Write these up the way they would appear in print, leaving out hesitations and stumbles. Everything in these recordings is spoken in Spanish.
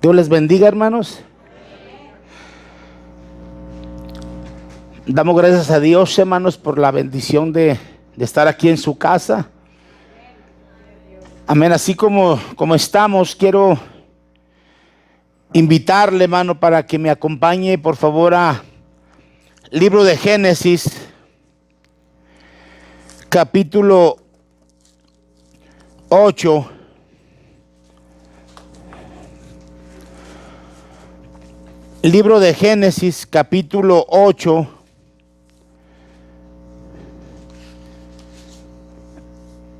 Dios les bendiga, hermanos. Damos gracias a Dios, hermanos, por la bendición de estar aquí en su casa. Amén. Así como estamos, quiero invitarle, hermano, para que me acompañe, por favor, a libro de Génesis, capítulo 8. Libro de Génesis, capítulo 8,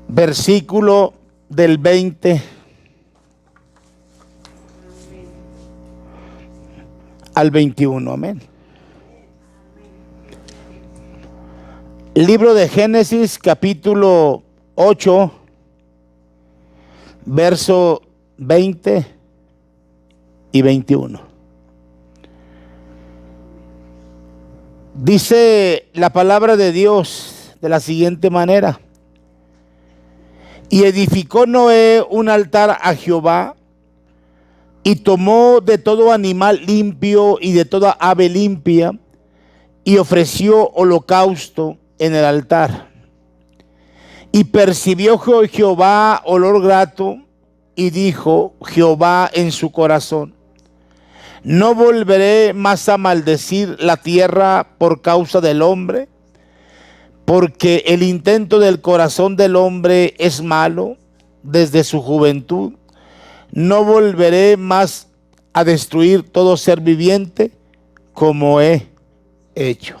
versículo del 20 al 21. Amén. Libro de Génesis, capítulo 8, verso 20 y 21. Dice la palabra de Dios de la siguiente manera: y edificó Noé un altar a Jehová, y tomó de todo animal limpio y de toda ave limpia, y ofreció holocausto en el altar. Y percibió Jehová olor grato, y dijo Jehová en su corazón: no volveré más a maldecir la tierra por causa del hombre, porque el intento del corazón del hombre es malo desde su juventud. No volveré más a destruir todo ser viviente como he hecho.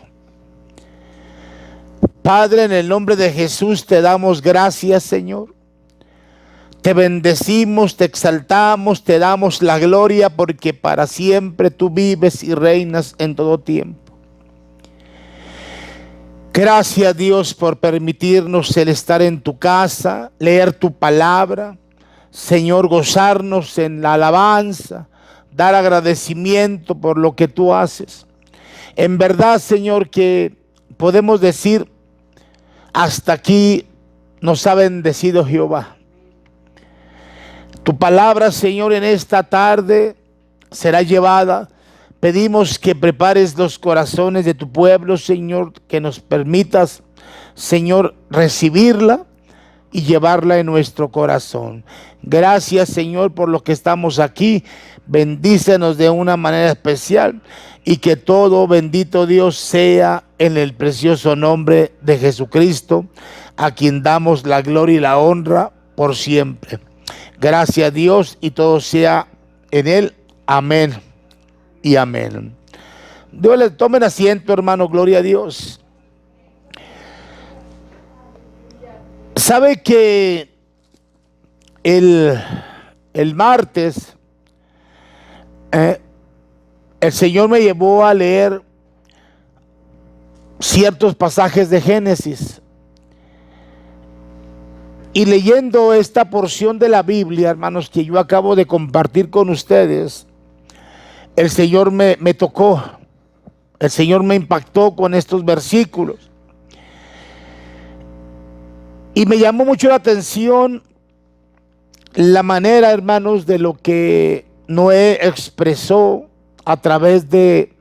Padre, en el nombre de Jesús te damos gracias, Señor. Te bendecimos, te exaltamos, te damos la gloria, porque para siempre tú vives y reinas en todo tiempo. Gracias, Dios, por permitirnos el estar en tu casa, leer tu palabra, Señor, gozarnos en la alabanza, dar agradecimiento por lo que tú haces. En verdad, Señor, que podemos decir: hasta aquí nos ha bendecido Jehová. Tu palabra, Señor, en esta tarde será llevada. Pedimos que prepares los corazones de tu pueblo, Señor, que nos permitas, Señor, recibirla y llevarla en nuestro corazón. Gracias, Señor, por lo que estamos aquí. Bendícenos de una manera especial, y que todo, bendito Dios, sea en el precioso nombre de Jesucristo, a quien damos la gloria y la honra por siempre. Gracias a Dios, y todo sea en Él. Amén y amén. Dios les tomen asiento, hermano. Gloria a Dios. Sabe que el martes el Señor me llevó a leer ciertos pasajes de Génesis. Y leyendo esta porción de la Biblia, hermanos, que yo acabo de compartir con ustedes, el Señor me tocó, el Señor me impactó con estos versículos. Y me llamó mucho la atención la manera, hermanos, de lo que Noé expresó a través de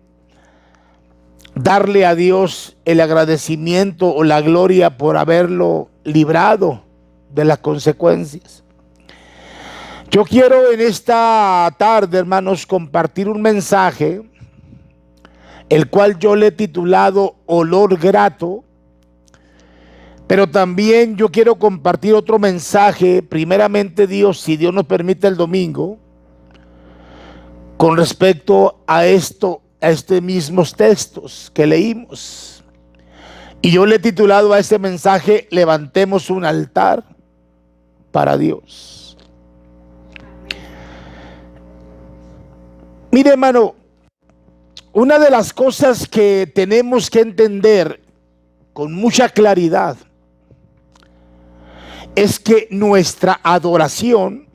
darle a Dios el agradecimiento o la gloria por haberlo librado de las consecuencias. Yo quiero en esta tarde, hermanos, compartir un mensaje, el cual yo le he titulado Olor Grato. Pero también yo quiero compartir otro mensaje, primeramente Dios, si Dios nos permite, el domingo, con respecto a estos mismos textos que leímos. Y yo le he titulado a ese mensaje: levantemos un altar para Dios. Mire, hermano, una de las cosas que tenemos que entender con mucha claridad es que nuestra adoración,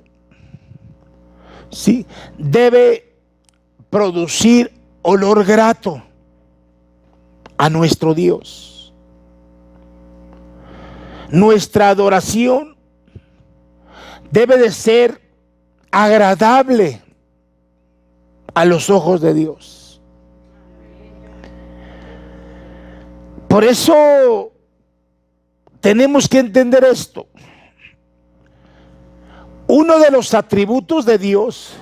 ¿sí?, debe producir olor grato a nuestro Dios. Nuestra adoración debe de ser agradable a los ojos de Dios. Por eso tenemos que entender esto. Uno de los atributos de Dios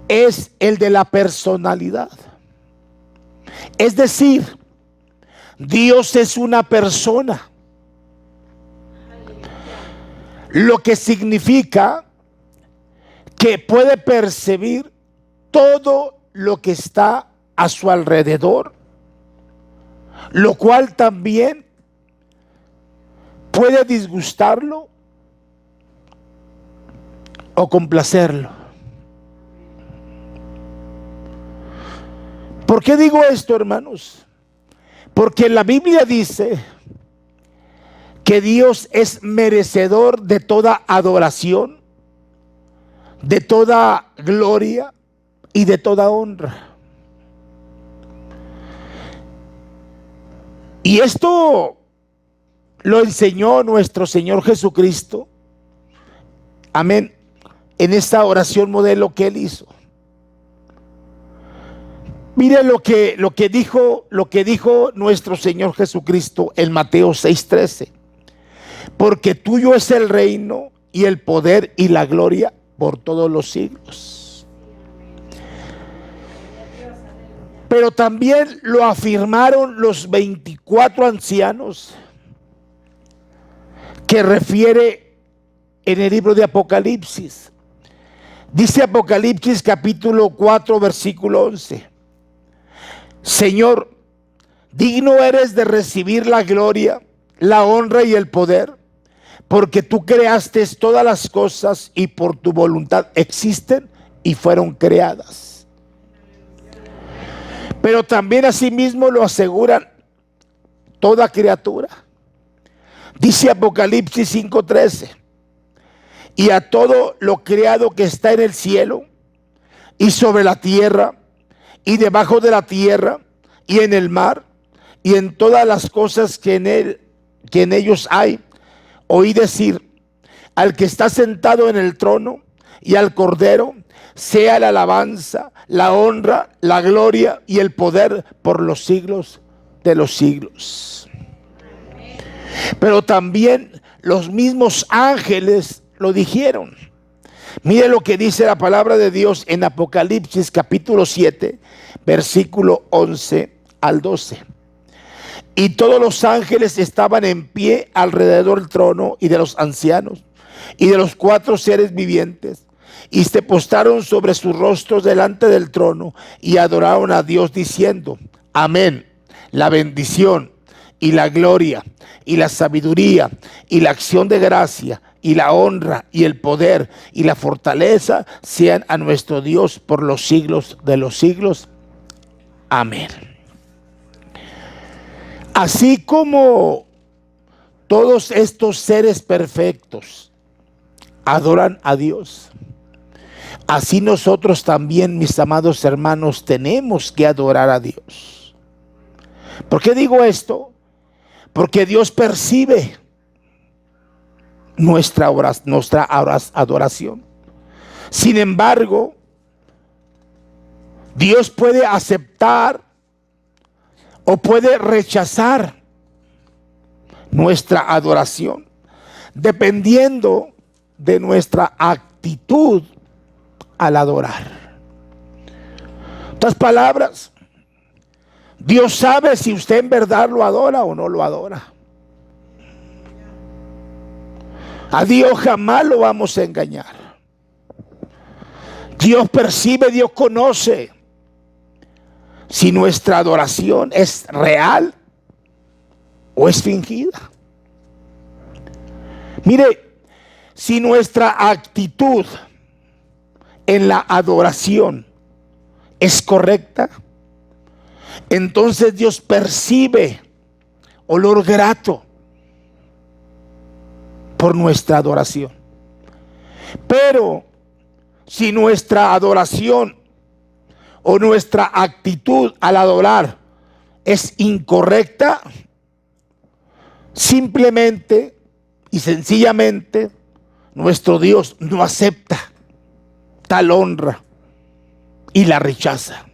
es el de la personalidad. Es decir, Dios es una persona, lo que significa que puede percibir todo lo que está a su alrededor, lo cual también puede disgustarlo o complacerlo. ¿Por qué digo esto, hermanos? Porque la Biblia dice que Dios es merecedor de toda adoración, de toda gloria y de toda honra. Y esto lo enseñó nuestro Señor Jesucristo, amén, en esta oración modelo que Él hizo. Mire lo que dijo nuestro Señor Jesucristo en Mateo 6:13. Porque tuyo es el reino y el poder y la gloria por todos los siglos. Pero también lo afirmaron los 24 ancianos que refiere en el libro de Apocalipsis. Dice Apocalipsis capítulo 4 versículo 11. Señor, digno eres de recibir la gloria, la honra y el poder, porque tú creaste todas las cosas y por tu voluntad existen y fueron creadas. Pero también asimismo lo aseguran toda criatura. Dice Apocalipsis 5:13, y a todo lo creado que está en el cielo y sobre la tierra y debajo de la tierra y en el mar y en todas las cosas que en ellos hay, oí decir al que está sentado en el trono y al Cordero, sea la alabanza, la honra, la gloria y el poder por los siglos de los siglos. Pero también los mismos ángeles lo dijeron. Mire lo que dice la palabra de Dios en Apocalipsis capítulo 7, versículo 11 al 12. Y todos los ángeles estaban en pie alrededor del trono y de los ancianos y de los 4 seres vivientes, y se postraron sobre sus rostros delante del trono y adoraron a Dios diciendo: amén. La bendición y la gloria y la sabiduría y la acción de gracia y la honra y el poder y la fortaleza sean a nuestro Dios por los siglos de los siglos. Amén. Así como todos estos seres perfectos adoran a Dios, así nosotros también, mis amados hermanos, tenemos que adorar a Dios. ¿Por qué digo esto? Porque Dios percibe nuestra adoración. Sin embargo, Dios puede aceptar o puede rechazar nuestra adoración, dependiendo de nuestra actitud al adorar. En otras palabras, Dios sabe si usted en verdad lo adora o no lo adora. A Dios jamás lo vamos a engañar. Dios percibe, Dios conoce si nuestra adoración es real o es fingida. Mire, si nuestra actitud en la adoración es correcta, entonces Dios percibe olor grato por nuestra adoración. Pero si nuestra adoración o nuestra actitud al adorar es incorrecta, simplemente y sencillamente nuestro Dios no acepta tal honra y la rechaza.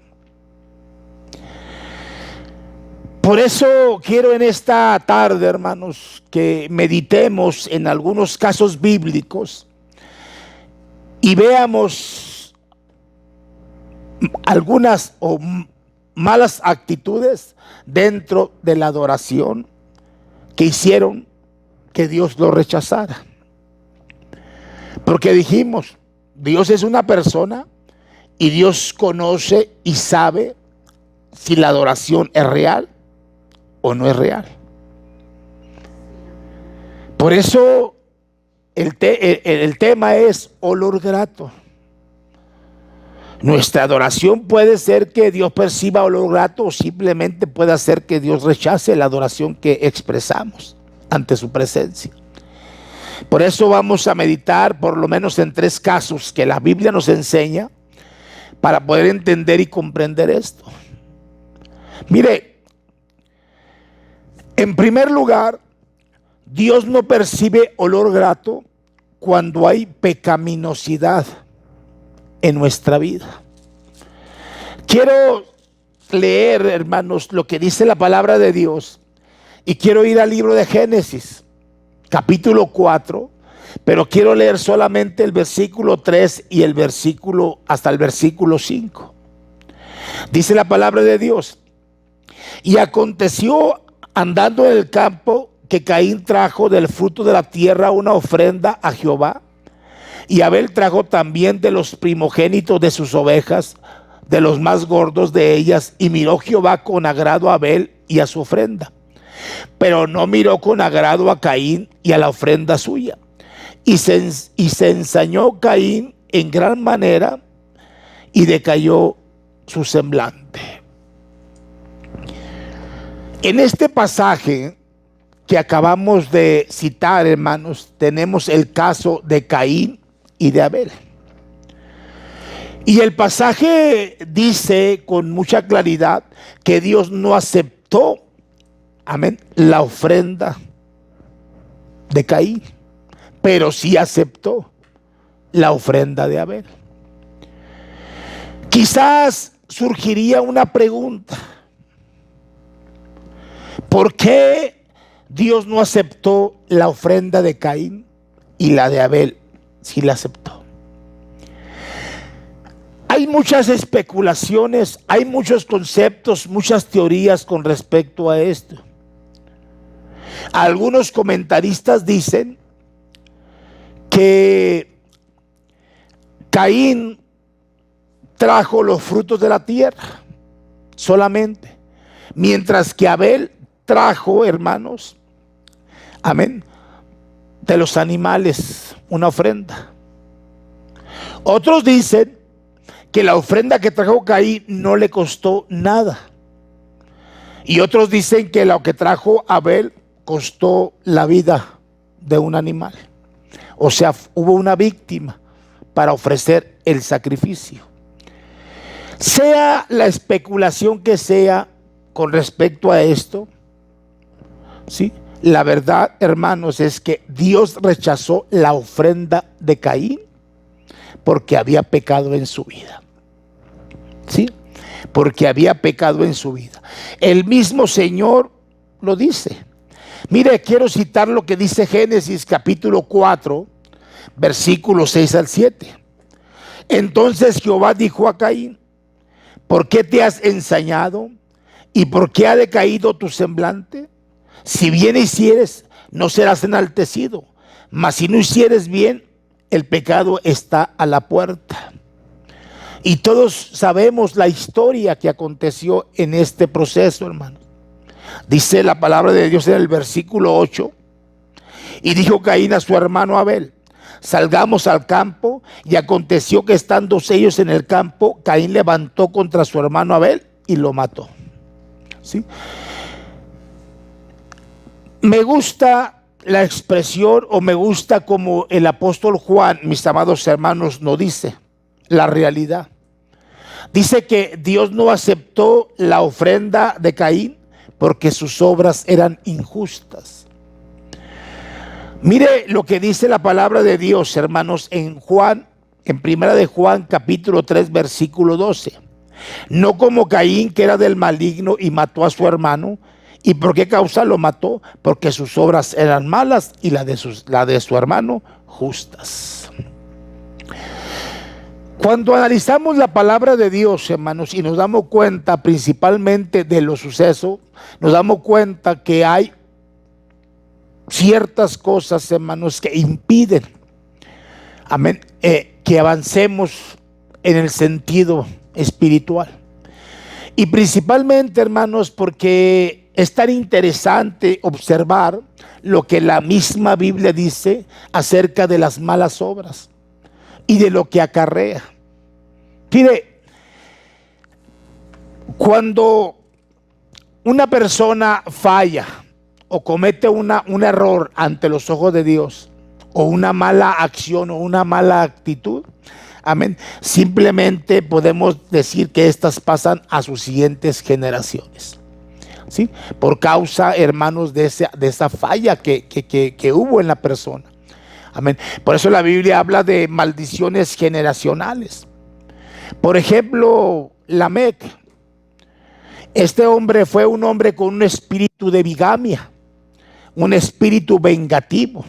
Por eso quiero en esta tarde, hermanos, que meditemos en algunos casos bíblicos y veamos algunas o malas actitudes dentro de la adoración que hicieron que Dios lo rechazara. Porque dijimos, Dios es una persona y Dios conoce y sabe si la adoración es real o no es real. Por eso el tema es olor grato. Nuestra adoración puede ser que Dios perciba olor grato o simplemente puede hacer que Dios rechace la adoración que expresamos ante su presencia. Por eso vamos a meditar por lo menos en 3 casos que la Biblia nos enseña para poder entender y comprender esto. Mire, en primer lugar, Dios no percibe olor grato cuando hay pecaminosidad en nuestra vida. Quiero leer, hermanos, lo que dice la palabra de Dios y quiero ir al libro de Génesis, capítulo 4, pero quiero leer solamente el versículo 3 y el versículo hasta el versículo 5. Dice la palabra de Dios: y aconteció andando en el campo que Caín trajo del fruto de la tierra una ofrenda a Jehová, y Abel trajo también de los primogénitos de sus ovejas, de los más gordos de ellas, y miró Jehová con agrado a Abel y a su ofrenda, pero no miró con agrado a Caín y a la ofrenda suya. Y se ensañó Caín en gran manera y decayó su semblante. En este pasaje que acabamos de citar, hermanos, tenemos el caso de Caín y de Abel. Y el pasaje dice con mucha claridad que Dios no aceptó, amén, la ofrenda de Caín, pero sí aceptó la ofrenda de Abel. Quizás surgiría una pregunta: ¿por qué Dios no aceptó la ofrenda de Caín y la de Abel sí la aceptó? Hay muchas especulaciones, hay muchos conceptos, muchas teorías con respecto a esto. Algunos comentaristas dicen que Caín trajo los frutos de la tierra solamente, mientras que Abel trajo, hermanos, amén, de los animales una ofrenda. Otros dicen que la ofrenda que trajo Caín no le costó nada, y otros dicen que lo que trajo Abel costó la vida de un animal. O sea, hubo una víctima para ofrecer el sacrificio. Sea la especulación que sea con respecto a esto, ¿sí? La verdad, hermanos, es que Dios rechazó la ofrenda de Caín porque había pecado en su vida. ¿Sí? Porque había pecado en su vida. El mismo Señor lo dice. Mire, quiero citar lo que dice Génesis capítulo 4, versículos 6 al 7. Entonces Jehová dijo a Caín: ¿por qué te has ensañado? ¿Y por qué ha decaído tu semblante? Si bien hicieres, no serás enaltecido, mas si no hicieres bien, el pecado está a la puerta. Y todos sabemos la historia que aconteció en este proceso, hermano. Dice la palabra de Dios en el versículo 8: y dijo Caín a su hermano Abel: salgamos al campo. Y aconteció que estando ellos en el campo, Caín levantó contra su hermano Abel y lo mató. ¿Sí? Me gusta la expresión, o me gusta como el apóstol Juan, mis amados hermanos, nos dice la realidad. Dice que Dios no aceptó la ofrenda de Caín porque sus obras eran injustas. Mire lo que dice la palabra de Dios, hermanos, en Juan en Primera de Juan capítulo 3 versículo 12. No como Caín, que era del maligno y mató a su hermano. ¿Y por qué causa lo mató? Porque sus obras eran malas y la de su hermano justas. Cuando analizamos la palabra de Dios, hermanos, y nos damos cuenta principalmente de los sucesos, nos damos cuenta que hay ciertas cosas, hermanos, que impiden, amén, que avancemos en el sentido espiritual. Y principalmente, hermanos, porque es tan interesante observar lo que la misma Biblia dice acerca de las malas obras y de lo que acarrea. Mire, cuando una persona falla o comete un error ante los ojos de Dios, o una mala acción o una mala actitud, amén, simplemente podemos decir que estas pasan a sus siguientes generaciones, ¿sí? Por causa, hermanos, de esa falla que hubo en la persona. Amén. Por eso la Biblia habla de maldiciones generacionales. Por ejemplo, Lamec. Este hombre fue un hombre con un espíritu de bigamia, un espíritu vengativo,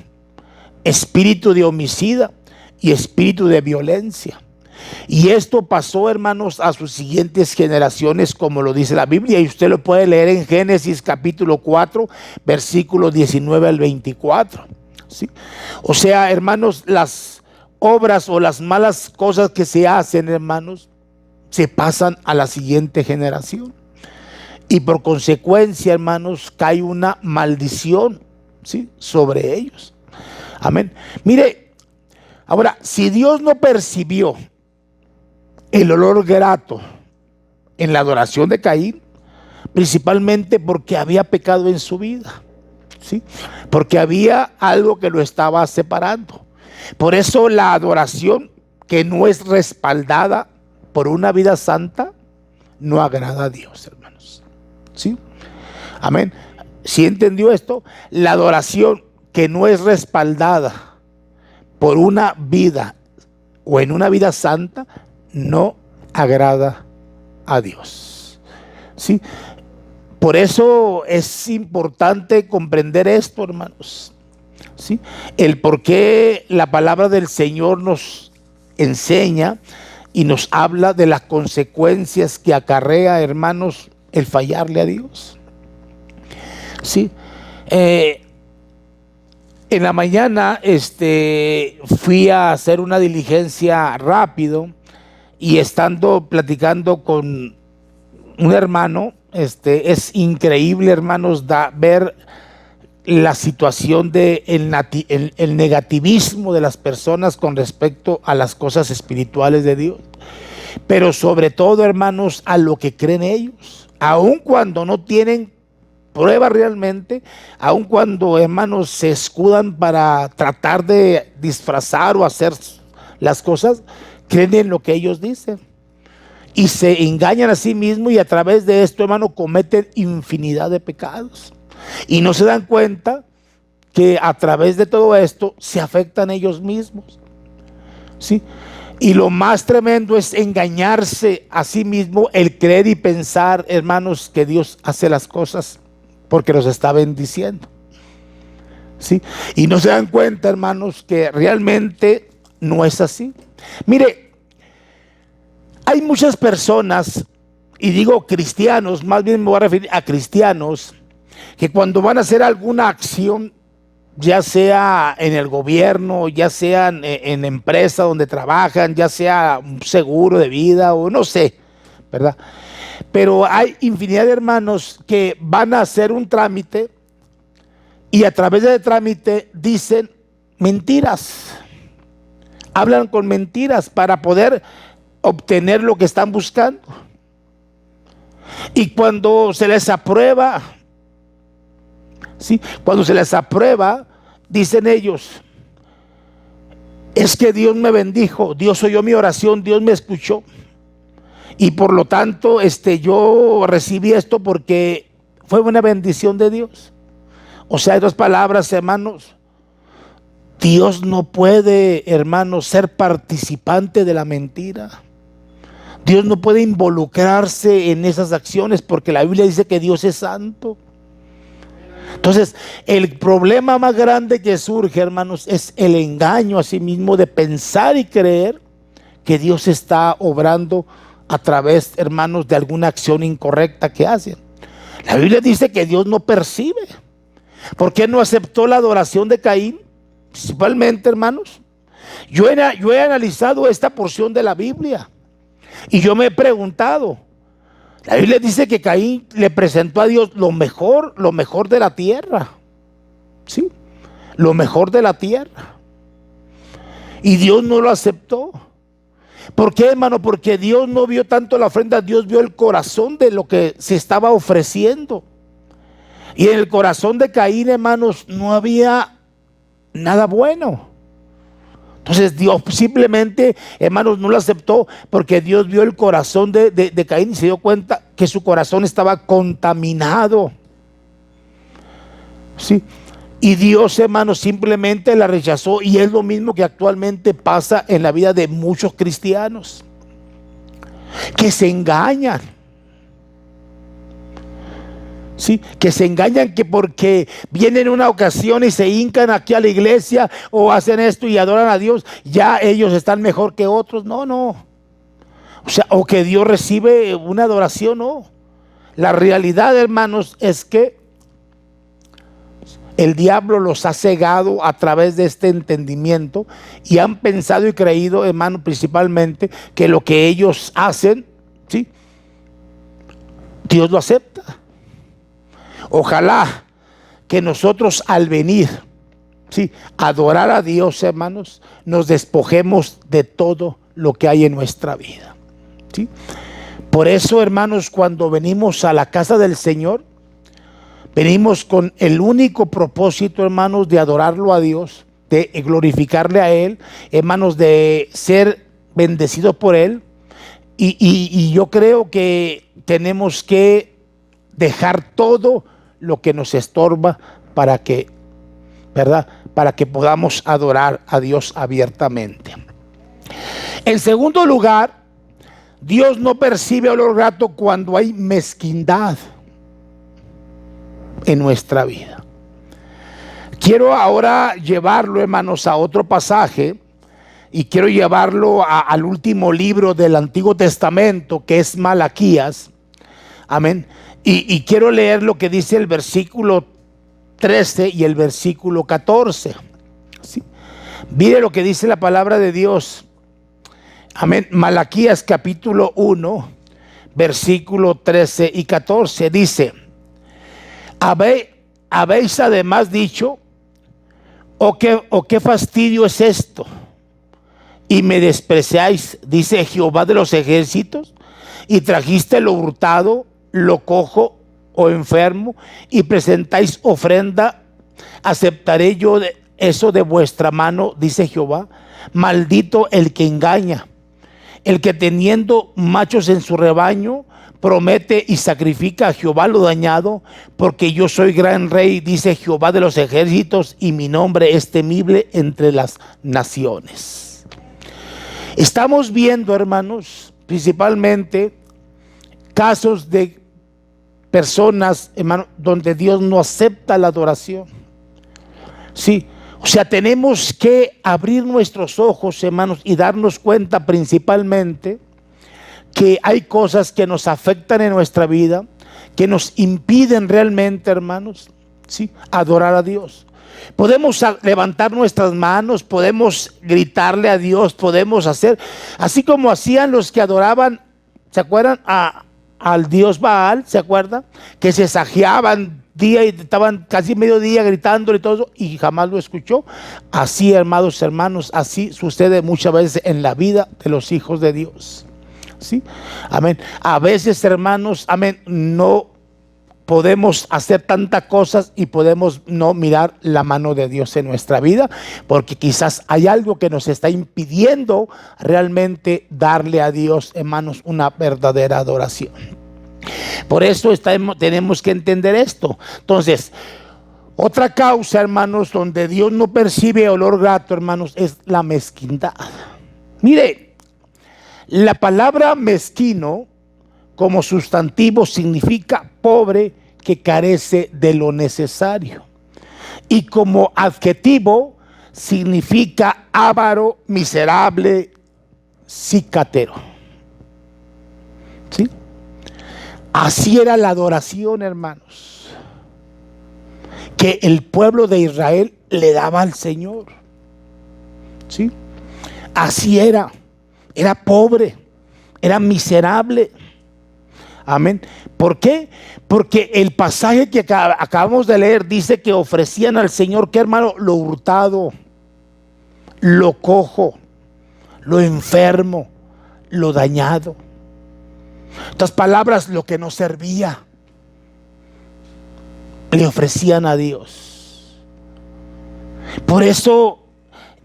espíritu de homicida y espíritu de violencia. Y esto pasó, hermanos, a sus siguientes generaciones, como lo dice la Biblia, y usted lo puede leer en Génesis capítulo 4, versículos 19 al 24. ¿Sí? O sea, hermanos, las obras o las malas cosas que se hacen, hermanos, se pasan a la siguiente generación. Y por consecuencia, hermanos, cae una maldición, ¿sí?, sobre ellos. Amén. Mire, ahora, si Dios no percibió el olor grato en la adoración de Caín, principalmente porque había pecado en su vida, ¿sí?, porque había algo que lo estaba separando. Por eso la adoración que no es respaldada por una vida santa no agrada a Dios, hermanos. ¿Sí? Amén. ¿Sí entendió esto? La adoración que no es respaldada por una vida o en una vida santa no agrada a Dios. ¿Sí? Por eso es importante comprender esto, hermanos. ¿Sí? El por qué la palabra del Señor nos enseña y nos habla de las consecuencias que acarrea, hermanos, el fallarle a Dios. ¿Sí? En la mañana fui a hacer una diligencia rápido y estando platicando con un hermano, es increíble, hermanos, ver la situación de el negativismo de las personas con respecto a las cosas espirituales de Dios, pero sobre todo, hermanos, a lo que creen ellos, aun cuando no tienen prueba realmente, aun cuando, hermanos, se escudan para tratar de disfrazar o hacer las cosas, creen en lo que ellos dicen y se engañan a sí mismos, y a través de esto, hermano, cometen infinidad de pecados y no se dan cuenta que a través de todo esto se afectan ellos mismos, ¿sí? Y lo más tremendo es engañarse a sí mismo, el creer y pensar, hermanos, que Dios hace las cosas porque los está bendiciendo, ¿sí? Y no se dan cuenta, hermanos, que realmente no es así. Mire, hay muchas personas, y digo cristianos, más bien me voy a referir a cristianos, que cuando van a hacer alguna acción, ya sea en el gobierno, ya sea en empresa donde trabajan, ya sea un seguro de vida o no sé, ¿verdad? Pero hay infinidad de hermanos que van a hacer un trámite y a través del trámite dicen mentiras, hablan con mentiras para poder obtener lo que están buscando. Y cuando se les aprueba, ¿sí?, cuando se les aprueba, dicen ellos, es que Dios me bendijo, Dios oyó mi oración, Dios me escuchó, y por lo tanto yo recibí esto porque fue una bendición de Dios. O sea, en otras palabras, hermanos, Dios no puede, hermanos, ser participante de la mentira. Dios no puede involucrarse en esas acciones porque la Biblia dice que Dios es santo. Entonces, el problema más grande que surge, hermanos, es el engaño a sí mismo de pensar y creer que Dios está obrando a través, hermanos, de alguna acción incorrecta que hacen. La Biblia dice que Dios no percibe. ¿Por qué no aceptó la adoración de Caín? Principalmente, hermanos, yo he analizado esta porción de la Biblia y yo me he preguntado. La Biblia dice que Caín le presentó a Dios lo mejor de la tierra. ¿Sí? Lo mejor de la tierra. Y Dios no lo aceptó. ¿Por qué, hermano? Porque Dios no vio tanto la ofrenda, Dios vio el corazón de lo que se estaba ofreciendo. Y en el corazón de Caín, hermanos, no había nada bueno. Entonces Dios simplemente, hermanos, no lo aceptó porque Dios vio el corazón de Caín y se dio cuenta que su corazón estaba contaminado. Sí. Y Dios, hermanos, simplemente la rechazó, y es lo mismo que actualmente pasa en la vida de muchos cristianos que se engañan. Sí, que se engañan que porque vienen una ocasión y se hincan aquí a la iglesia o hacen esto y adoran a Dios, ya ellos están mejor que otros. No. O sea, o que Dios recibe una adoración, no. La realidad, hermanos, es que el diablo los ha cegado a través de este entendimiento y han pensado y creído, hermano, principalmente que lo que ellos hacen, ¿sí?, Dios lo acepta. Ojalá que nosotros al venir, ¿sí?, a adorar a Dios, hermanos, nos despojemos de todo lo que hay en nuestra vida, ¿sí? Por eso, hermanos, cuando venimos a la casa del Señor, venimos con el único propósito, hermanos, de adorarlo a Dios, de glorificarle a Él, hermanos, de ser bendecidos por Él. Y yo creo que tenemos que dejar todo lo que nos estorba para que, ¿verdad?, para que podamos adorar a Dios abiertamente. En segundo lugar, Dios no percibe olor grato cuando hay mezquindad en nuestra vida. Quiero ahora llevarlo, hermanos, a otro pasaje, y quiero llevarlo al último libro del Antiguo Testamento, que es Malaquías. Amén. Y quiero leer lo que dice el versículo 13 y el versículo 14. ¿Sí? Mire lo que dice la palabra de Dios. Amén. Malaquías capítulo 1, versículo 13 y 14 dice: habéis además dicho, ¿o qué fastidio es esto? Y me despreciáis, dice Jehová de los ejércitos, y trajiste lo hurtado, lo cojo o enfermo, y presentáis ofrenda. ¿Aceptaré yo eso de vuestra mano? Dice Jehová. Maldito el que engaña, el que teniendo machos en su rebaño promete y sacrifica a Jehová lo dañado, porque yo soy gran rey, dice Jehová de los ejércitos, y mi nombre es temible entre las naciones. Estamos viendo, hermanos, principalmente casos de personas, hermano, donde Dios no acepta la adoración. Sí, o sea, tenemos que abrir nuestros ojos, hermanos, y darnos cuenta principalmente que hay cosas que nos afectan en nuestra vida, que nos impiden realmente, hermanos, ¿sí?, adorar a Dios. Podemos levantar nuestras manos, podemos gritarle a Dios, podemos hacer, así como hacían los que adoraban, ¿se acuerdan? Al dios Baal, ¿se acuerdan? Que se sajeaban día y estaban casi mediodía gritándole y todo eso, y jamás lo escuchó. Así, amados hermanos, así sucede muchas veces en la vida de los hijos de Dios. ¿Sí? Amén. A veces, hermanos, amén, no podemos hacer tantas cosas y podemos no mirar la mano de Dios en nuestra vida, porque quizás hay algo que nos está impidiendo realmente darle a Dios, hermanos, una verdadera adoración. Por eso tenemos que entender esto. Entonces, Otra causa, hermanos, donde Dios no percibe olor grato, hermanos, es la mezquindad. Mire, la palabra mezquino como sustantivo significa pobre que carece de lo necesario. Y como adjetivo significa avaro, miserable, cicatero. ¿Sí? Así era la adoración, hermanos, que el pueblo de Israel le daba al Señor. ¿Sí? Así era pobre, era miserable. Amén. ¿Por qué? Porque el pasaje que acabamos de leer dice que ofrecían al Señor, ¿qué, hermano? Lo hurtado, lo cojo, lo enfermo, lo dañado. En otras palabras, lo que no servía, le ofrecían a Dios. Por eso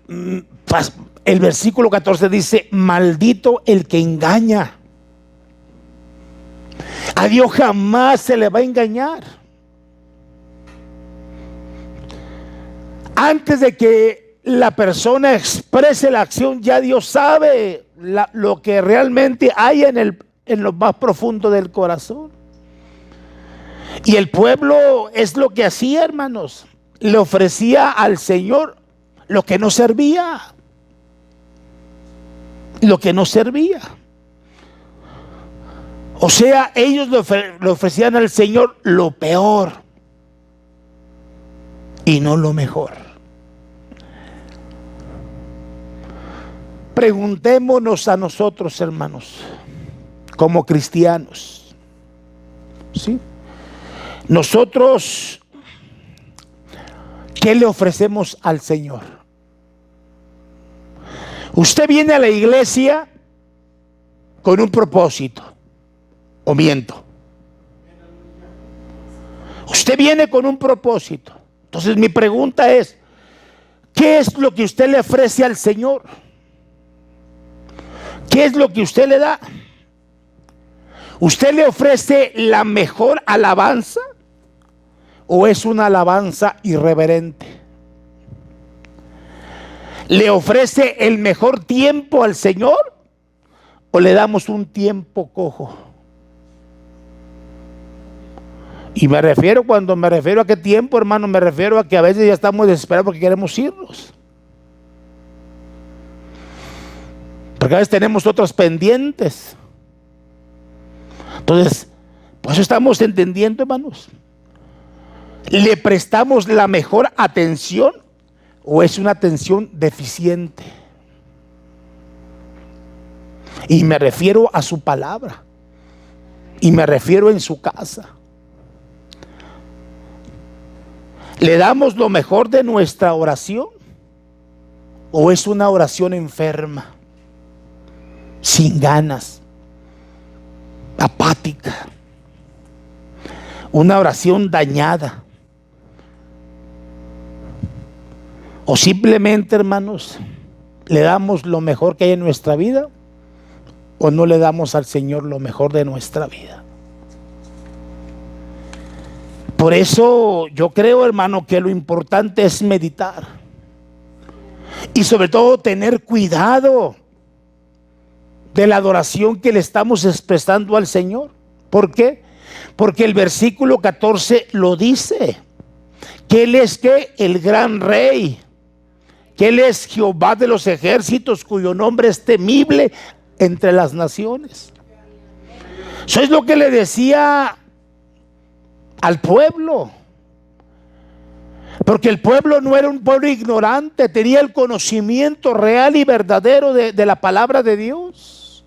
el versículo 14 dice: maldito el que engaña. A Dios jamás se le va a engañar. Antes de que la persona exprese la acción, ya Dios sabe lo que realmente hay en lo más profundo del corazón. Y el pueblo es lo que hacía, hermanos. Le ofrecía al Señor lo que no servía. Lo que no servía. O sea, ellos le ofrecían al Señor lo peor y no lo mejor. Preguntémonos a nosotros, hermanos, como cristianos, ¿sí? Nosotros, ¿qué le ofrecemos al Señor? Usted viene a la iglesia con un propósito. ¿O miento? Usted viene con un propósito. Entonces mi pregunta es: ¿qué es lo que usted le ofrece al Señor? ¿Qué es lo que usted le da? ¿Usted le ofrece la mejor alabanza o es una alabanza irreverente? ¿Le ofrece el mejor tiempo al Señor o le damos un tiempo cojo? Y cuando me refiero a qué tiempo, hermano, me refiero a que a veces ya estamos desesperados porque queremos irnos. Porque a veces tenemos otros pendientes. Entonces, por eso estamos entendiendo, hermanos. ¿Le prestamos la mejor atención o es una atención deficiente? Y me refiero a su palabra. Y me refiero en su casa. ¿Le damos lo mejor de nuestra oración o es una oración enferma, sin ganas, apática, una oración dañada? O simplemente, hermanos, le damos lo mejor que hay en nuestra vida o no le damos al Señor lo mejor de nuestra vida. Por eso yo creo, hermano, que lo importante es meditar y sobre todo tener cuidado de la adoración que le estamos expresando al Señor. ¿Por qué? Porque el versículo 14 lo dice, que Él es que el gran rey, que Él es Jehová de los ejércitos, cuyo nombre es temible entre las naciones. Eso es lo que le decía al pueblo, porque el pueblo no era un pueblo ignorante, tenía el conocimiento real y verdadero de la palabra de Dios,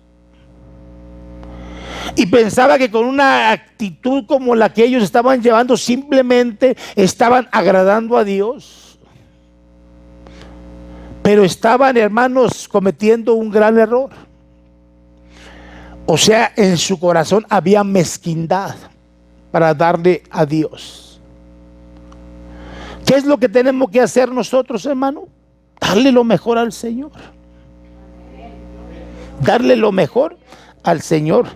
y pensaba que con una actitud como la que ellos estaban llevando simplemente estaban agradando a Dios, pero estaban, hermanos, cometiendo un gran error. O sea, en su corazón había mezquindad para darle a Dios. ¿Qué es lo que tenemos que hacer nosotros, hermano? Darle lo mejor al Señor. Darle lo mejor al Señor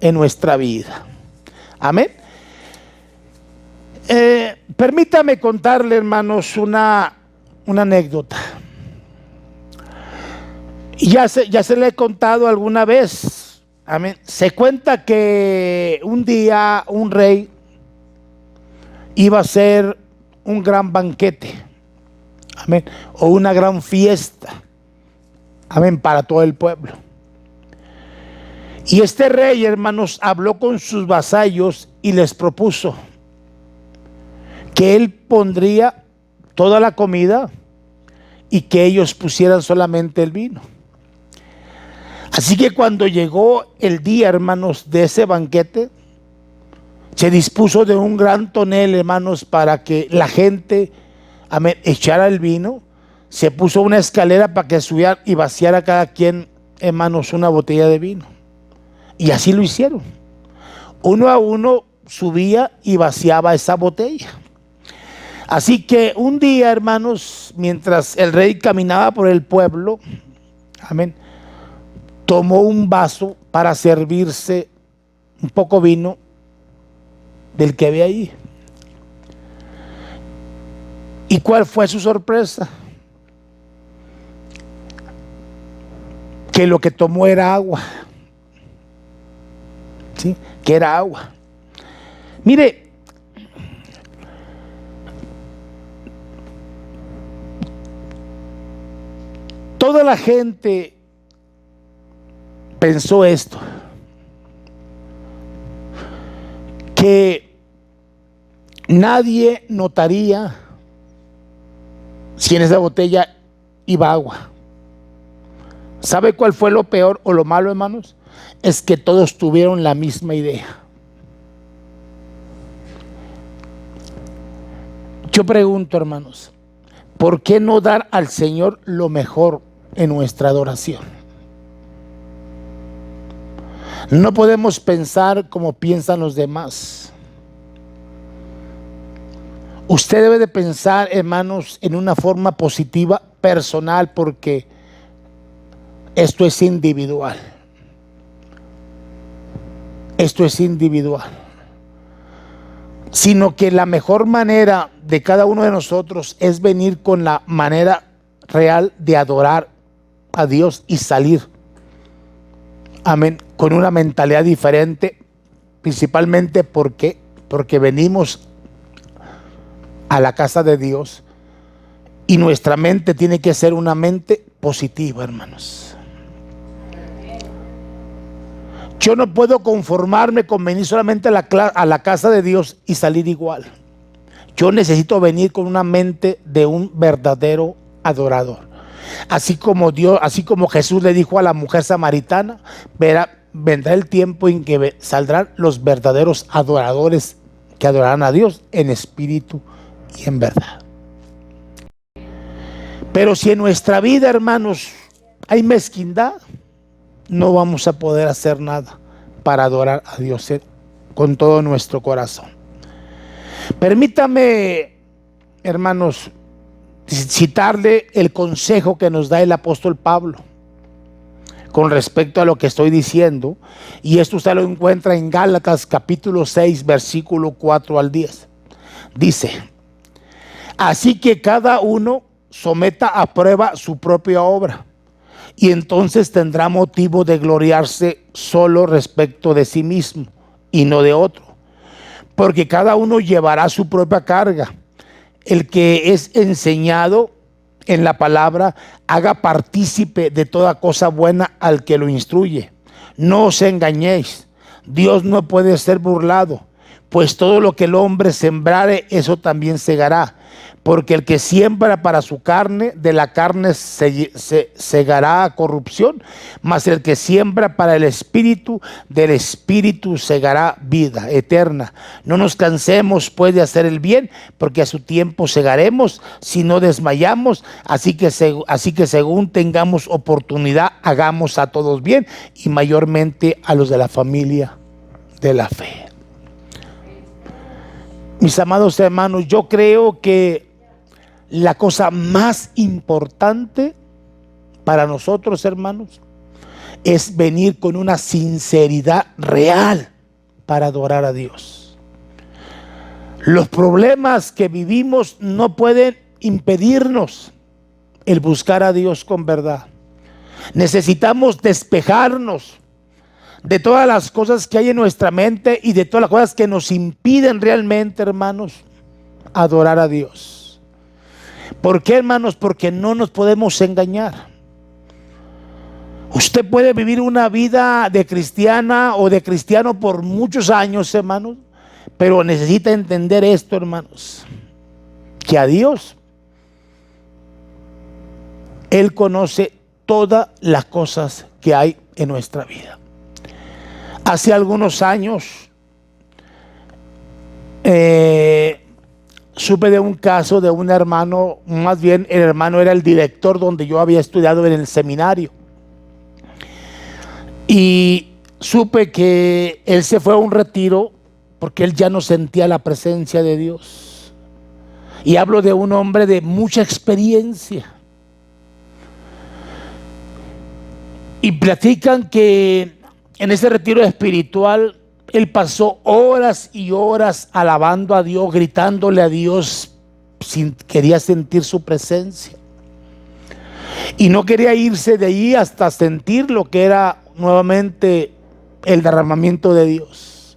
en nuestra vida. Amén. Permítame contarle, hermanos, una anécdota. Ya se le he contado alguna vez. Amén. Se cuenta que un día un rey iba a hacer un gran banquete. Amén. O una gran fiesta. Amén. Para todo el pueblo. Y este rey, hermanos, habló con sus vasallos y les propuso que él pondría toda la comida y que ellos pusieran solamente el vino. Así que cuando llegó el día, hermanos, de ese banquete, se dispuso de un gran tonel, hermanos, para que la gente, amén, echara el vino. Se puso una escalera para que subiera y vaciara cada quien, hermanos, una botella de vino. Y así lo hicieron. Uno a uno subía y vaciaba esa botella. Así que un día, hermanos, mientras el rey caminaba por el pueblo, amén, tomó un vaso para servirse un poco vino del que había ahí. ¿Y cuál fue su sorpresa? Que lo que tomó era agua. ¿Sí? Que era agua. Mire, toda la gente pensó esto, que nadie notaría si en esa botella iba agua. ¿Sabe cuál fue lo peor o lo malo, hermanos? Es que todos tuvieron la misma idea. Yo pregunto, hermanos, ¿por qué no dar al Señor lo mejor en nuestra adoración? No podemos pensar como piensan los demás. Usted debe de pensar, hermanos, en una forma positiva, personal, porque esto es individual. Esto es individual. Sino que la mejor manera de cada uno de nosotros es venir con la manera real de adorar a Dios y salir, amén, con una mentalidad diferente, principalmente porque venimos a la casa de Dios y nuestra mente tiene que ser una mente positiva, hermanos. Yo no puedo conformarme con venir solamente a la casa de Dios y salir igual. Yo necesito venir con una mente de un verdadero adorador. Así como Jesús le dijo a la mujer samaritana, vendrá el tiempo en que saldrán los verdaderos adoradores que adorarán a Dios en espíritu y en verdad. Pero si en nuestra vida, hermanos, hay mezquindad, no vamos a poder hacer nada para adorar a Dios con todo nuestro corazón. Permítame, hermanos, citarle el consejo que nos da el apóstol Pablo con respecto a lo que estoy diciendo, y esto usted lo encuentra en Gálatas capítulo 6 versículo 4 al 10. Dice: así que cada uno someta a prueba su propia obra, y entonces tendrá motivo de gloriarse solo respecto de sí mismo y no de otro, porque cada uno llevará su propia carga. El que es enseñado en la palabra, haga partícipe de toda cosa buena al que lo instruye. No os engañéis, Dios no puede ser burlado, pues todo lo que el hombre sembrare, eso también segará. Porque el que siembra para su carne, de la carne segará corrupción, mas el que siembra para el espíritu, del espíritu segará vida eterna. No nos cansemos pues de hacer el bien, porque a su tiempo segaremos si no desmayamos. Así que según tengamos oportunidad, hagamos a todos bien, y mayormente a los de la familia de la fe. Mis amados hermanos, yo creo que la cosa más importante para nosotros, hermanos, es venir con una sinceridad real para adorar a Dios. Los problemas que vivimos no pueden impedirnos el buscar a Dios con verdad. Necesitamos despejarnos de todas las cosas que hay en nuestra mente y de todas las cosas que nos impiden realmente, hermanos, adorar a Dios. ¿Por qué, hermanos? Porque no nos podemos engañar. Usted puede vivir una vida de cristiana o de cristiano por muchos años, hermanos, pero necesita entender esto, hermanos, que a Dios, Él conoce todas las cosas que hay en nuestra vida. Hace algunos años supe de un caso de un hermano, más bien el hermano era el director donde yo había estudiado en el seminario. Y supe que él se fue a un retiro porque él ya no sentía la presencia de Dios. Y hablo de un hombre de mucha experiencia. Y platican que en ese retiro espiritual él pasó horas y horas alabando a Dios, gritándole a Dios, quería sentir su presencia. Y no quería irse de allí hasta sentir lo que era nuevamente el derramamiento de Dios.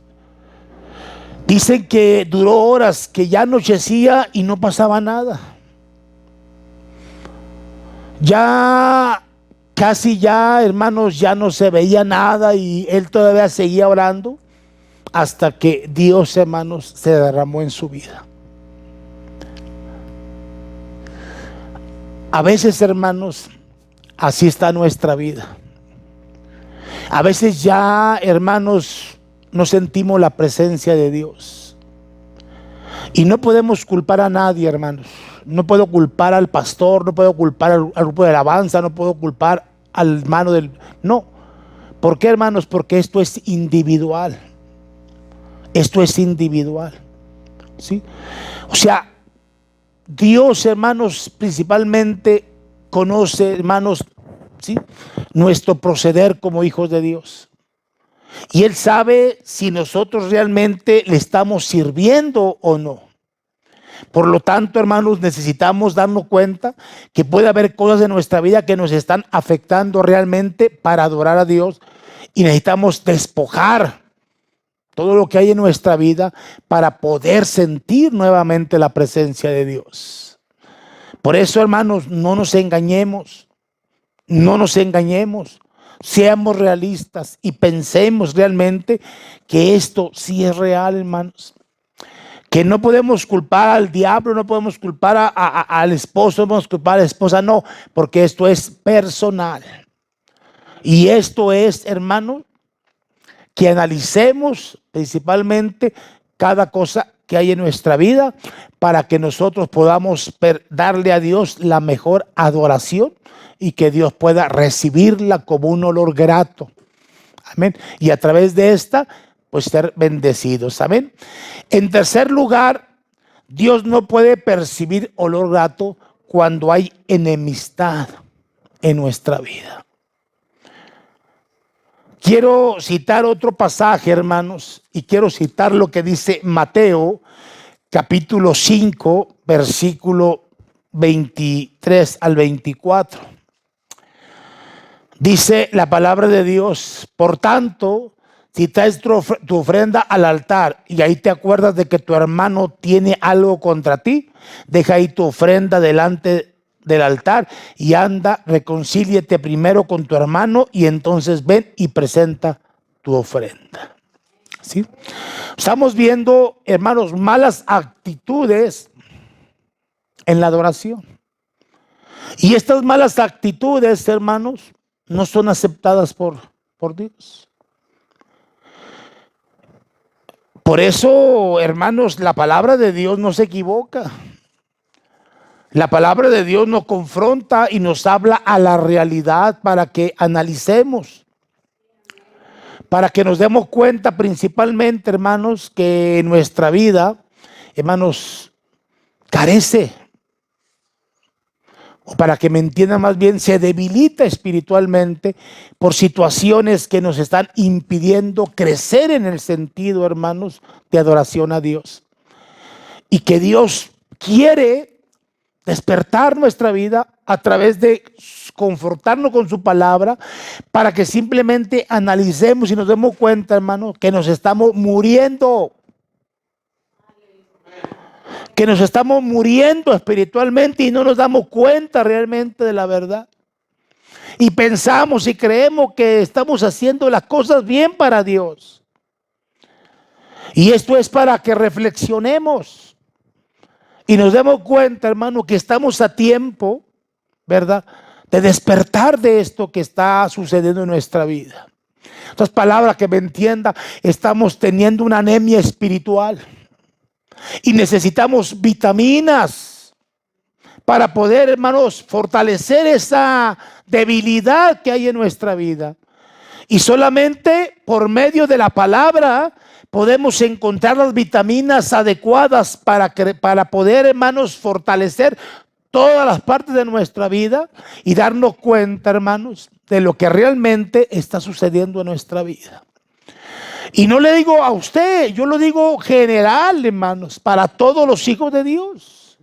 Dicen que duró horas, que ya anochecía y no pasaba nada. Ya casi ya, hermanos, ya no se veía nada y él todavía seguía orando hasta que Dios, hermanos, se derramó en su vida. A veces, hermanos, así está nuestra vida. A veces ya, hermanos, no sentimos la presencia de Dios. Y no podemos culpar a nadie, hermanos. No puedo culpar al pastor, no puedo culpar al grupo de alabanza, no puedo culpar al hermano del... No. ¿Por qué, hermanos? Porque esto es individual. Esto es individual. ¿Sí? O sea, Dios, hermanos, principalmente conoce, hermanos, ¿sí?, nuestro proceder como hijos de Dios. Y Él sabe si nosotros realmente le estamos sirviendo o no. Por lo tanto, hermanos, necesitamos darnos cuenta que puede haber cosas en nuestra vida que nos están afectando realmente para adorar a Dios. Y necesitamos despojar todo lo que hay en nuestra vida para poder sentir nuevamente la presencia de Dios. Por eso, hermanos, no nos engañemos. No nos engañemos. Seamos realistas y pensemos realmente que esto sí es real, hermanos. Que no podemos culpar al diablo, no podemos culpar al esposo, no podemos culpar a la esposa, no, porque esto es personal. Y esto es, hermanos, que analicemos principalmente cada cosa que hay en nuestra vida para que nosotros podamos darle a Dios la mejor adoración y que Dios pueda recibirla como un olor grato. Amén. Y a través de esta, pues ser bendecidos. Amén. En tercer lugar, Dios no puede percibir olor grato cuando hay enemistad en nuestra vida. Quiero citar otro pasaje, hermanos, y quiero citar lo que dice Mateo, capítulo 5, versículo 23 al 24. Dice la palabra de Dios: por tanto, si traes tu ofrenda al altar y ahí te acuerdas de que tu hermano tiene algo contra ti, deja ahí tu ofrenda delante del altar y anda, reconcíliate primero con tu hermano y entonces ven y presenta tu ofrenda. ¿Sí? Estamos viendo, hermanos, malas actitudes en la adoración. Y estas malas actitudes, hermanos, no son aceptadas por Dios. Por eso, hermanos, la palabra de Dios no se equivoca. La palabra de Dios nos confronta y nos habla a la realidad para que analicemos, para que nos demos cuenta principalmente, hermanos, que nuestra vida, hermanos, carece, o para que me entiendan más bien, se debilita espiritualmente por situaciones que nos están impidiendo crecer en el sentido, hermanos, de adoración a Dios. y que Dios quiere despertar nuestra vida a través de confortarnos con su palabra, para que simplemente analicemos y nos demos cuenta, hermano, que nos estamos muriendo. Que nos estamos muriendo espiritualmente y no nos damos cuenta realmente de la verdad. Y pensamos y creemos que estamos haciendo las cosas bien para Dios. Y esto es para que reflexionemos y nos demos cuenta, hermano, que estamos a tiempo, ¿verdad?, de despertar de esto que está sucediendo en nuestra vida. Otras palabras, que me entienda, estamos teniendo una anemia espiritual y necesitamos vitaminas para poder, hermanos, fortalecer esa debilidad que hay en nuestra vida. Y solamente por medio de la palabra podemos encontrar las vitaminas adecuadas para poder, hermanos, fortalecer todas las partes de nuestra vida y darnos cuenta, hermanos, de lo que realmente está sucediendo en nuestra vida. Y no le digo a usted, yo lo digo general, hermanos, para todos los hijos de Dios.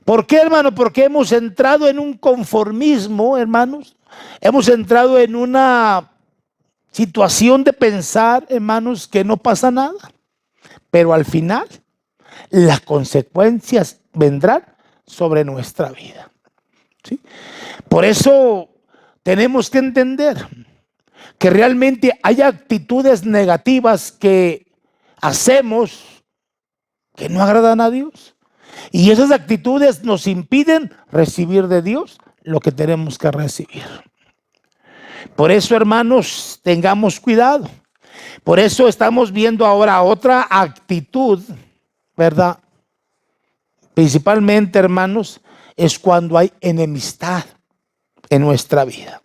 ¿Por qué, hermano? Porque hemos entrado en un conformismo, hermanos. Hemos entrado en una situación de pensar, hermanos, que no pasa nada. Pero al final, las consecuencias vendrán sobre nuestra vida. ¿Sí? Por eso tenemos que entender que realmente hay actitudes negativas que hacemos que no agradan a Dios. Y esas actitudes nos impiden recibir de Dios lo que tenemos que recibir. Por eso, hermanos, tengamos cuidado. Por eso estamos viendo ahora otra actitud, ¿verdad? Principalmente, hermanos, es cuando hay enemistad en nuestra vida.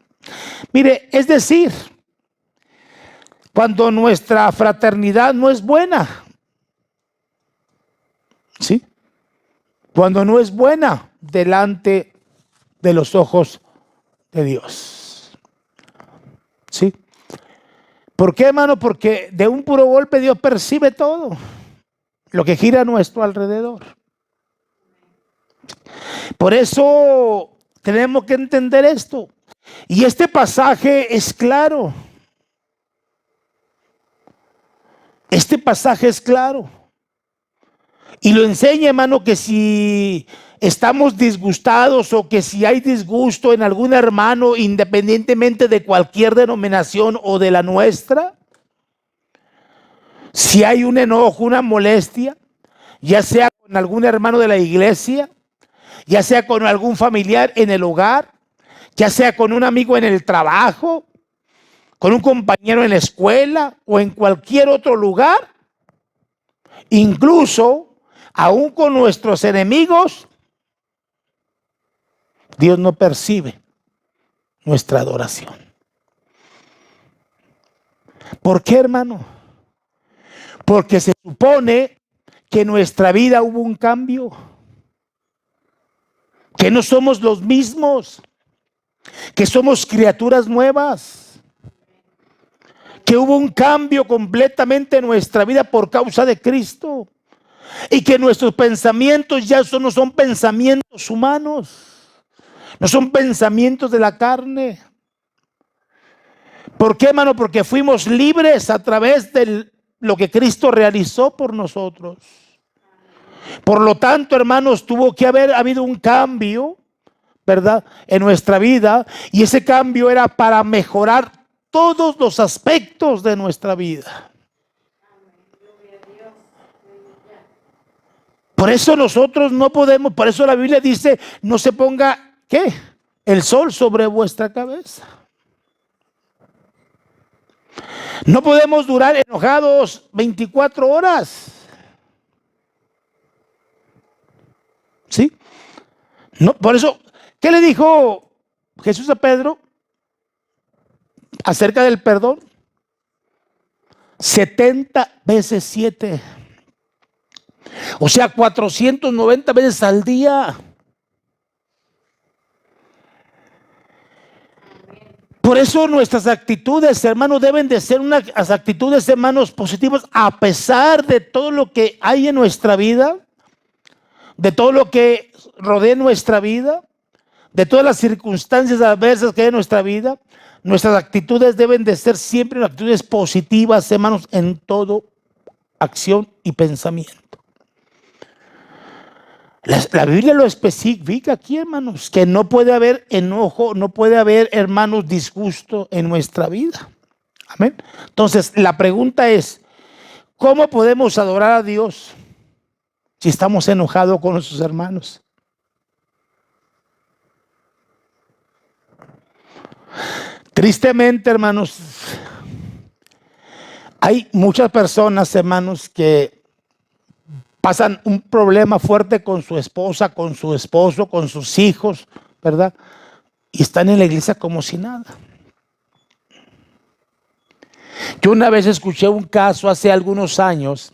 Mire, es decir, cuando nuestra fraternidad no es buena. ¿Sí? Cuando no es buena delante de los ojos de Dios. ¿Sí? ¿Por qué, hermano? Porque de un puro golpe Dios percibe todo lo que gira a nuestro alrededor. Por eso tenemos que entender esto. Y este pasaje es claro. Este pasaje es claro. Y lo enseña, hermano, que si estamos disgustados o que si hay disgusto en algún hermano, independientemente de cualquier denominación o de la nuestra, si hay un enojo, una molestia, ya sea con algún hermano de la iglesia, ya sea con algún familiar en el hogar, ya sea con un amigo en el trabajo, con un compañero en la escuela o en cualquier otro lugar, incluso aún con nuestros enemigos, Dios no percibe nuestra adoración. ¿Por qué, hermano? Porque se supone que en nuestra vida hubo un cambio, que no somos los mismos, que somos criaturas nuevas, que hubo un cambio completamente en nuestra vida por causa de Cristo, y que nuestros pensamientos ya no son pensamientos humanos, no son pensamientos de la carne. ¿Por qué, hermano? Porque fuimos libres a través de lo que Cristo realizó por nosotros. Por lo tanto, hermanos, tuvo que haber habido un cambio, ¿verdad?, en nuestra vida, y ese cambio era para mejorar todos los aspectos de nuestra vida. Por eso nosotros no podemos, por eso la Biblia dice, no se ponga, ¿qué?, el sol sobre vuestra cabeza. No podemos durar enojados 24 horas. ¿Sí? No, por eso, ¿qué le dijo Jesús a Pedro acerca del perdón? 70 veces 7. O sea, 490 veces al día. Por eso nuestras actitudes, hermanos, deben de ser unas actitudes, hermanos, positivas, a pesar de todo lo que hay en nuestra vida, de todo lo que rodea nuestra vida, de todas las circunstancias adversas que hay en nuestra vida. Nuestras actitudes deben de ser siempre actitudes positivas, hermanos, en todo acción y pensamiento. La Biblia lo especifica aquí, hermanos, que no puede haber enojo, no puede haber, hermanos, disgusto en nuestra vida. Amén. Entonces, la pregunta es, ¿cómo podemos adorar a Dios si estamos enojados con nuestros hermanos? Tristemente, hermanos, hay muchas personas, hermanos, que pasan un problema fuerte con su esposa, con su esposo, con sus hijos, ¿verdad? Y están en la iglesia como si nada. Yo una vez escuché un caso hace algunos años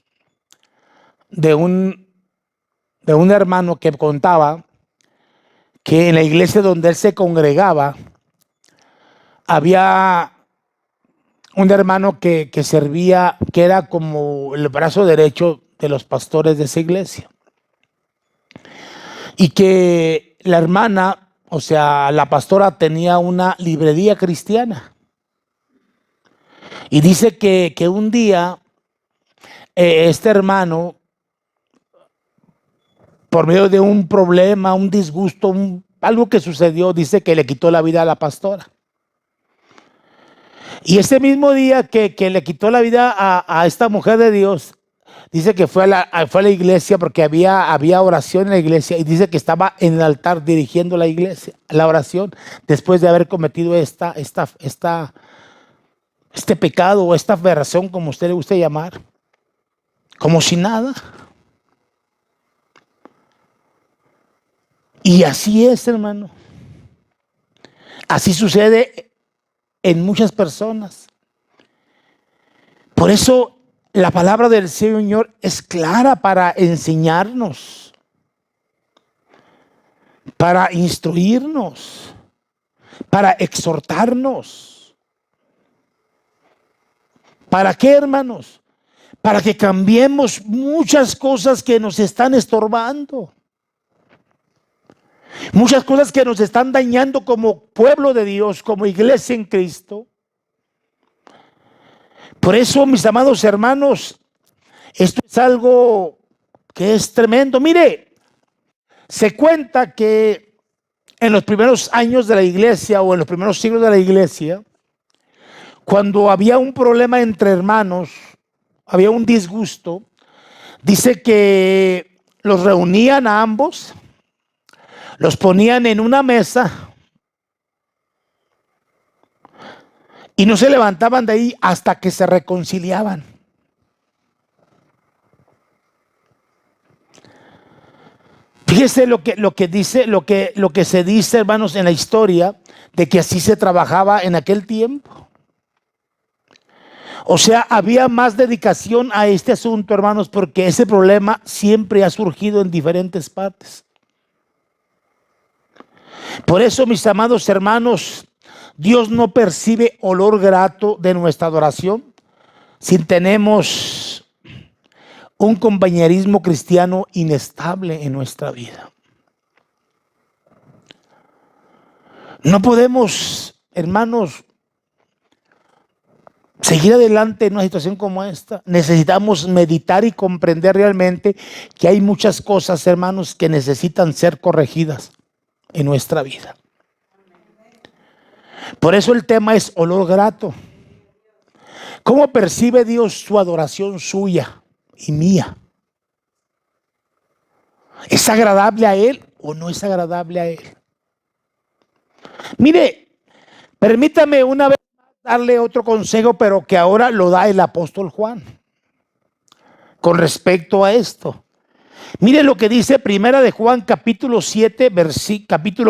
de un hermano que contaba que en la iglesia donde él se congregaba había un hermano que servía, que era como el brazo derecho de los pastores de esa iglesia. Y que la hermana, o sea, la pastora tenía una librería cristiana. Y dice que un día este hermano, por medio de un problema, un disgusto, algo que sucedió, dice que le quitó la vida a la pastora. Y ese mismo día que le quitó la vida a esta mujer de Dios, dice que fue a la iglesia porque había oración en la iglesia, y dice que estaba en el altar dirigiendo la iglesia, la oración, después de haber cometido este pecado o esta aberración, como usted le guste llamar, como si nada. Y así es, hermano. Así sucede en muchas personas. Por eso la palabra del Señor es clara para enseñarnos, para instruirnos, para exhortarnos. ¿Para qué, hermanos? Para que cambiemos muchas cosas que nos están estorbando. Muchas cosas que nos están dañando como pueblo de Dios, como iglesia en Cristo. Por eso, mis amados hermanos, esto es algo que es tremendo. Mire, se cuenta que en los primeros años de la iglesia o en los primeros siglos de la iglesia, cuando había un problema entre hermanos, había un disgusto, dice que los reunían a ambos, los ponían en una mesa y no se levantaban de ahí hasta que se reconciliaban. Fíjese lo que se dice, hermanos, en la historia, de que así se trabajaba en aquel tiempo. O sea, había más dedicación a este asunto, hermanos, porque ese problema siempre ha surgido en diferentes partes. Por eso, mis amados hermanos, Dios no percibe olor grato de nuestra adoración si tenemos un compañerismo cristiano inestable en nuestra vida. No podemos, hermanos, seguir adelante en una situación como esta. Necesitamos meditar y comprender realmente que hay muchas cosas, hermanos, que necesitan ser corregidas en nuestra vida. Por eso el tema es olor grato. ¿Cómo percibe Dios su adoración suya y mía? ¿Es agradable a Él o no es agradable a Él? Mire, permítame una vez más darle otro consejo, pero que ahora lo da el apóstol Juan con respecto a esto. Mire lo que dice Primera de Juan capítulo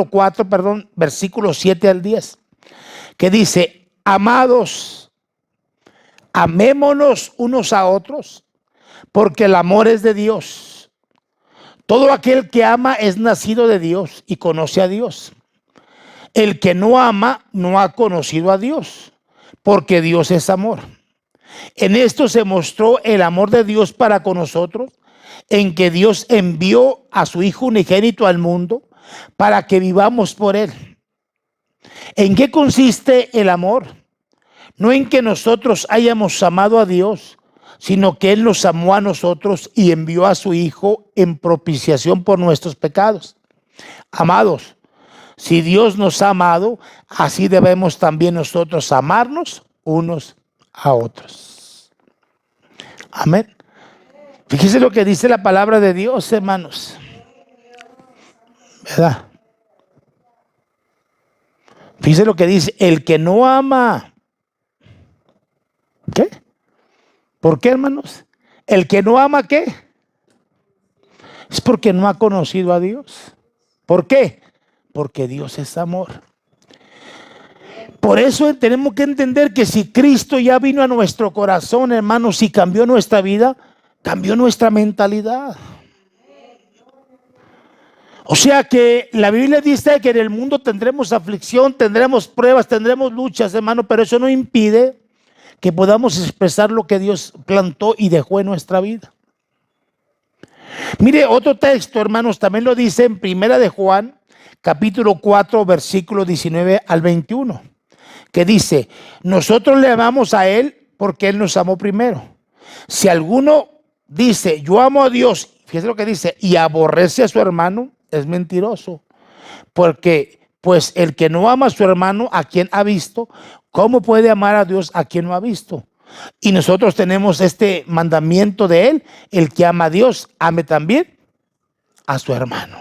4, versículos 7 al 10, que dice: amados, amémonos unos a otros, porque el amor es de Dios. Todo aquel que ama es nacido de Dios y conoce a Dios. El que no ama no ha conocido a Dios, porque Dios es amor. En esto se mostró el amor de Dios para con nosotros, en que Dios envió a su Hijo unigénito al mundo para que vivamos por él. ¿En qué consiste el amor? No en que nosotros hayamos amado a Dios, sino que Él nos amó a nosotros y envió a su Hijo en propiciación por nuestros pecados. Amados, si Dios nos ha amado, así debemos también nosotros amarnos unos a otros. Amén. Fíjese lo que dice la palabra de Dios, hermanos. ¿Verdad? Fíjese lo que dice: el que no ama. ¿Qué? ¿Por qué, hermanos? El que no ama, ¿qué? Es porque no ha conocido a Dios. ¿Por qué? Porque Dios es amor. Por eso tenemos que entender que si Cristo ya vino a nuestro corazón, hermanos, y cambió nuestra vida, cambió nuestra mentalidad. O sea que la Biblia dice que en el mundo tendremos aflicción, tendremos pruebas, tendremos luchas, hermano, pero eso no impide que podamos expresar lo que Dios plantó y dejó en nuestra vida. Mire, otro texto, hermanos, también lo dice en Primera de Juan, capítulo 4, versículo 19 al 21, que dice: nosotros le amamos a Él porque Él nos amó primero. Si alguno dice, yo amo a Dios, fíjese lo que dice, y aborrece a su hermano, es mentiroso. Porque, pues, el que no ama a su hermano, a quien ha visto, ¿cómo puede amar a Dios a quien no ha visto? Y nosotros tenemos este mandamiento de Él: el que ama a Dios, ame también a su hermano.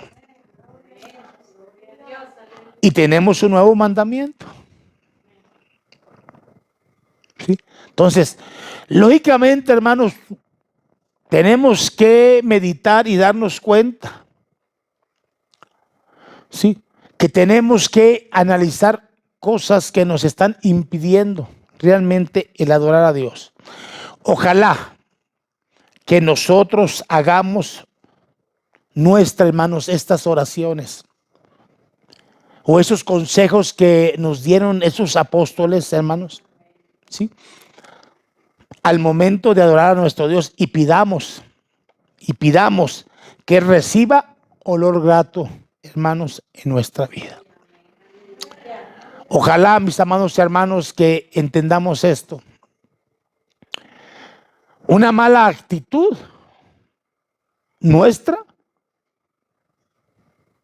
Y tenemos un nuevo mandamiento. ¿Sí? Entonces, lógicamente, hermanos, tenemos que meditar y darnos cuenta, ¿sí?, que tenemos que analizar cosas que nos están impidiendo realmente el adorar a Dios. Ojalá que nosotros hagamos nuestras, hermanos, estas oraciones o esos consejos que nos dieron esos apóstoles, hermanos, ¿sí?, al momento de adorar a nuestro Dios, y pidamos que reciba olor grato, hermanos, en nuestra vida. Ojalá, mis amados hermanos, que entendamos esto. Una mala actitud nuestra,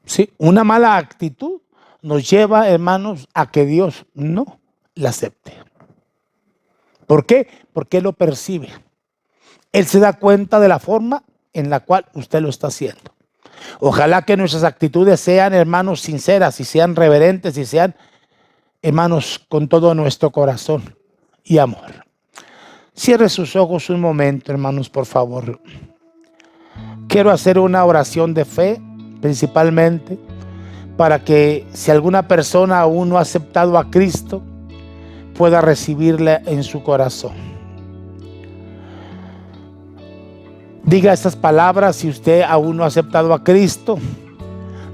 ¿sí?, una mala actitud nos lleva, hermanos, a que Dios no la acepte. ¿Por qué? Porque Él lo percibe. Él se da cuenta de la forma en la cual usted lo está haciendo. Ojalá que nuestras actitudes sean, hermanos, sinceras y sean reverentes y sean, hermanos, con todo nuestro corazón y amor. Cierre sus ojos un momento, hermanos, por favor. Quiero hacer una oración de fe, principalmente, para que si alguna persona aún no ha aceptado a Cristo, pueda recibirle en su corazón. Diga estas palabras si usted aún no ha aceptado a Cristo.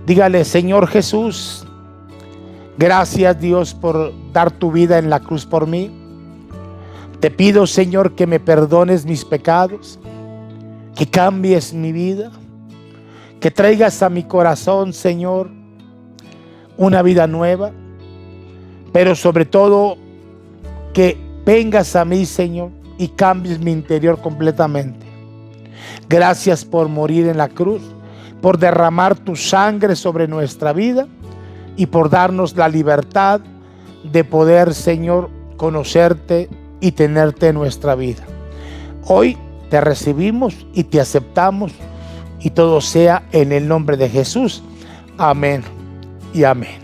Dígale: Señor Jesús, gracias, Dios, por dar tu vida en la cruz por mí. Te pido, Señor, que me perdones mis pecados, que cambies mi vida, que traigas a mi corazón, Señor, una vida nueva, pero sobre todo que vengas a mí, Señor, y cambies mi interior completamente. Gracias por morir en la cruz, por derramar tu sangre sobre nuestra vida y por darnos la libertad de poder, Señor, conocerte y tenerte en nuestra vida. Hoy te recibimos y te aceptamos, y todo sea en el nombre de Jesús. Amén y amén.